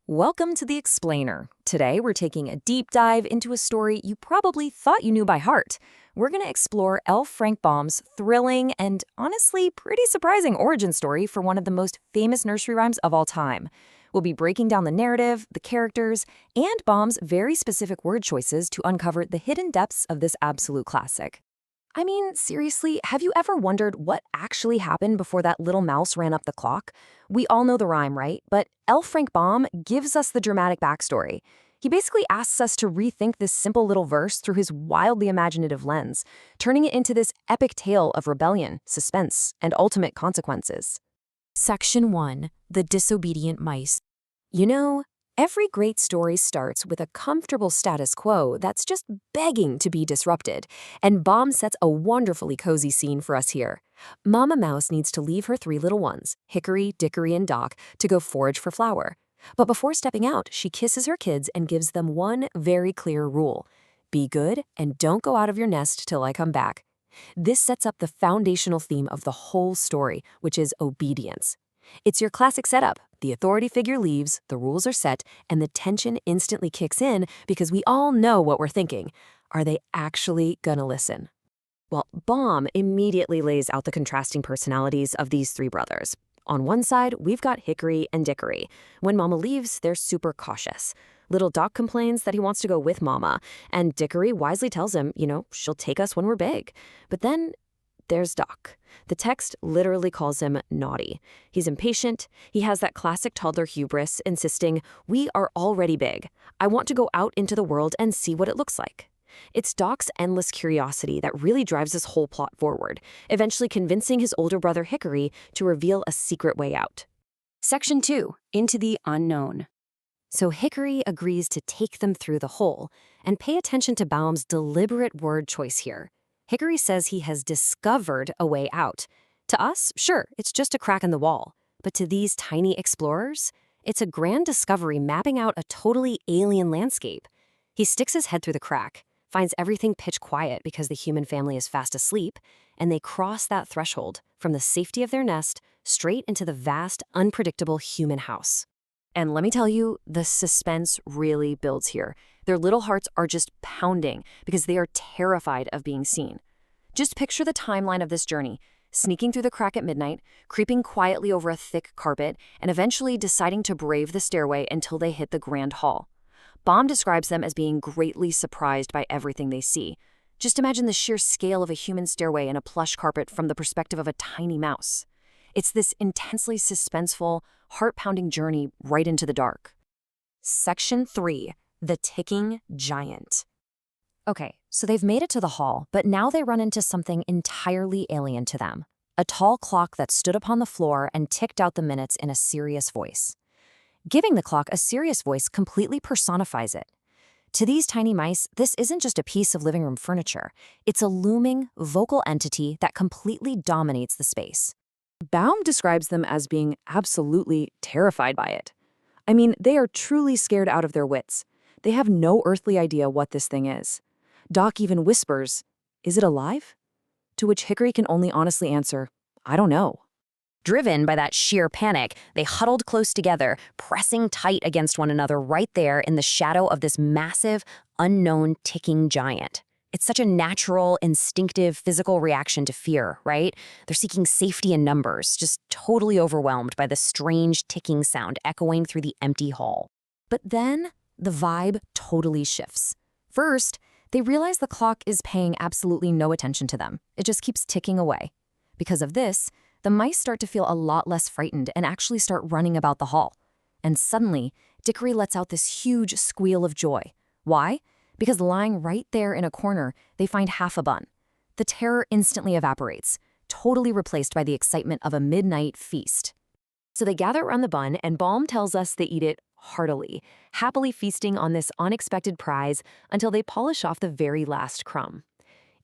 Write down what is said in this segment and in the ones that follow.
Welcome to The Explainer. Today, we're taking a deep dive into a story you probably thought you knew by heart. We're going to explore L. Frank Baum's thrilling and honestly pretty surprising origin story for one of the most famous nursery rhymes of all time. We'll be breaking down the narrative, the characters, and Baum's very specific word choices to uncover the hidden depths of this absolute classic. I mean, seriously, have you ever wondered what actually happened before that little mouse ran up the clock? We all know the rhyme, right? But L. Frank Baum gives us the dramatic backstory. He basically asks us to rethink this simple little verse through his wildly imaginative lens, turning it into this epic tale of rebellion, suspense, and ultimate consequences. Section 1. The Disobedient Mice. You know, every great story starts with a comfortable status quo that's just begging to be disrupted, and Baum sets a wonderfully cozy scene for us here. Mama Mouse needs to leave her three little ones, Hickory, Dickory, and Dock, to go forage for flour. But before stepping out, she kisses her kids and gives them one very clear rule: be good and don't go out of your nest till I come back. This sets up the foundational theme of the whole story, which is obedience. It's your classic setup. The authority figure leaves, the rules are set, and the tension instantly kicks in because we all know what we're thinking. Are they actually gonna listen? Well, Baum immediately lays out the contrasting personalities of these three brothers. On one side, we've got Hickory and Dickory. When Mama leaves, they're super cautious. Little Doc complains that he wants to go with Mama, and Dickory wisely tells him, she'll take us when we're big. But then there's Doc. The text literally calls him naughty. He's impatient. He has that classic toddler hubris, insisting, "We are already big. I want to go out into the world and see what it looks like." It's Doc's endless curiosity that really drives this whole plot forward, eventually convincing his older brother Hickory to reveal a secret way out. Section 2. Into the Unknown. So Hickory agrees to take them through the hole, and pay attention to Baum's deliberate word choice here. Hickory says he has discovered a way out. To us, sure, it's just a crack in the wall. But to these tiny explorers, it's a grand discovery mapping out a totally alien landscape. He sticks his head through the crack, finds everything pitch quiet because the human family is fast asleep, and they cross that threshold from the safety of their nest straight into the vast, unpredictable human house. And let me tell you, the suspense really builds here. Their little hearts are just pounding because they are terrified of being seen. Just picture the timeline of this journey: sneaking through the crack at midnight, creeping quietly over a thick carpet, and eventually deciding to brave the stairway until they hit the grand hall. Baum describes them as being greatly surprised by everything they see. Just imagine the sheer scale of a human stairway and a plush carpet from the perspective of a tiny mouse. It's this intensely suspenseful, heart-pounding journey right into the dark. Section 3. The Ticking Giant. Okay, so they've made it to the hall, but now they run into something entirely alien to them. A tall clock that stood upon the floor and ticked out the minutes in a serious voice. Giving the clock a serious voice completely personifies it. To these tiny mice, this isn't just a piece of living room furniture. It's a looming, vocal entity that completely dominates the space. Baum describes them as being absolutely terrified by it. I mean, they are truly scared out of their wits. They have no earthly idea what this thing is. Doc even whispers, "Is it alive?" To which Hickory can only honestly answer, "I don't know." Driven by that sheer panic, they huddled close together, pressing tight against one another right there in the shadow of this massive, unknown ticking giant. It's such a natural, instinctive, physical reaction to fear, right? They're seeking safety in numbers, just totally overwhelmed by the strange ticking sound echoing through the empty hall. But then, the vibe totally shifts. First, they realize the clock is paying absolutely no attention to them. It just keeps ticking away. Because of this, the mice start to feel a lot less frightened and actually start running about the hall. And suddenly, Dickory lets out this huge squeal of joy. Why? Because lying right there in a corner, they find half a bun. The terror instantly evaporates, totally replaced by the excitement of a midnight feast. So they gather around the bun, and Baum tells us they eat it heartily, happily feasting on this unexpected prize until they polish off the very last crumb.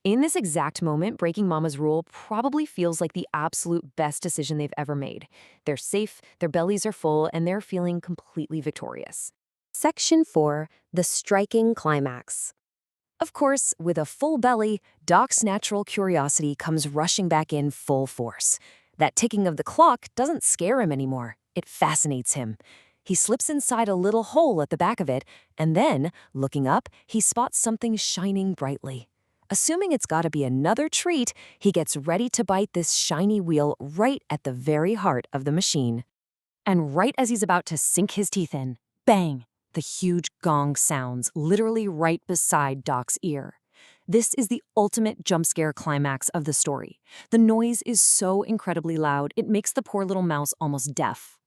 In this exact moment, breaking Mama's rule probably feels like the absolute best decision they've ever made. They're safe, their bellies are full, and they're feeling completely victorious. Section 4. The Striking Climax. Of course, with a full belly, Doc's natural curiosity comes rushing back in full force. That ticking of the clock doesn't scare him anymore. It fascinates him. He slips inside a little hole at the back of it, and then, looking up, he spots something shining brightly. Assuming it's gotta be another treat, he gets ready to bite this shiny wheel right at the very heart of the machine. And right as he's about to sink his teeth in, bang! The huge gong sounds, literally right beside Doc's ear. This is the ultimate jump scare climax of the story. The noise is so incredibly loud, it makes the poor little mouse almost deaf.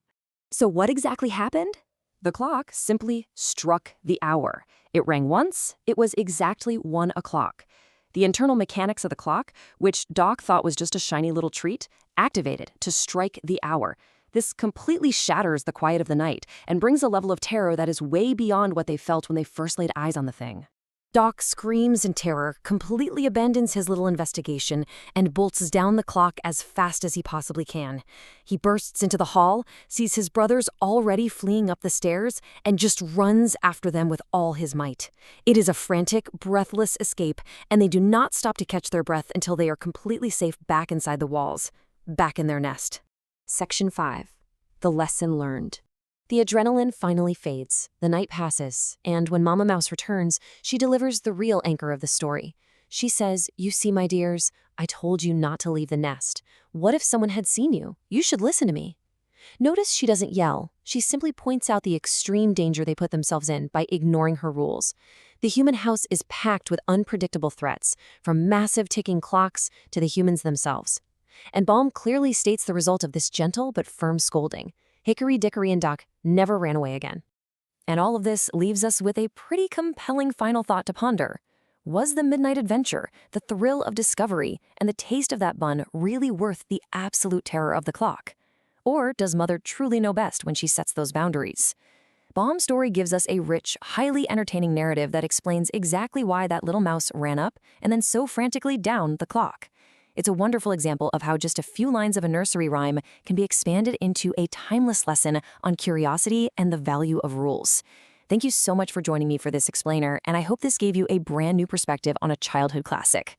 So what exactly happened? The clock simply struck the hour. It rang once, it was exactly 1 o'clock. The internal mechanics of the clock, which Doc thought was just a shiny little treat, activated to strike the hour. This completely shatters the quiet of the night and brings a level of terror that is way beyond what they felt when they first laid eyes on the thing. Doc screams in terror, completely abandons his little investigation, and bolts down the clock as fast as he possibly can. He bursts into the hall, sees his brothers already fleeing up the stairs, and just runs after them with all his might. It is a frantic, breathless escape, and they do not stop to catch their breath until they are completely safe back inside the walls, back in their nest. Section 5. The Lesson Learned. The adrenaline finally fades, the night passes, and when Mama Mouse returns, she delivers the real anchor of the story. She says, "You see, my dears, I told you not to leave the nest. What if someone had seen you? You should listen to me." Notice she doesn't yell. She simply points out the extreme danger they put themselves in by ignoring her rules. The human house is packed with unpredictable threats, from massive ticking clocks to the humans themselves. And Baum clearly states the result of this gentle but firm scolding. Hickory, Dickory, and Doc never ran away again. And all of this leaves us with a pretty compelling final thought to ponder. Was the midnight adventure, the thrill of discovery, and the taste of that bun really worth the absolute terror of the clock? Or does Mother truly know best when she sets those boundaries? Baum's story gives us a rich, highly entertaining narrative that explains exactly why that little mouse ran up and then so frantically down the clock. It's a wonderful example of how just a few lines of a nursery rhyme can be expanded into a timeless lesson on curiosity and the value of rules. Thank you so much for joining me for this explainer, and I hope this gave you a brand new perspective on a childhood classic.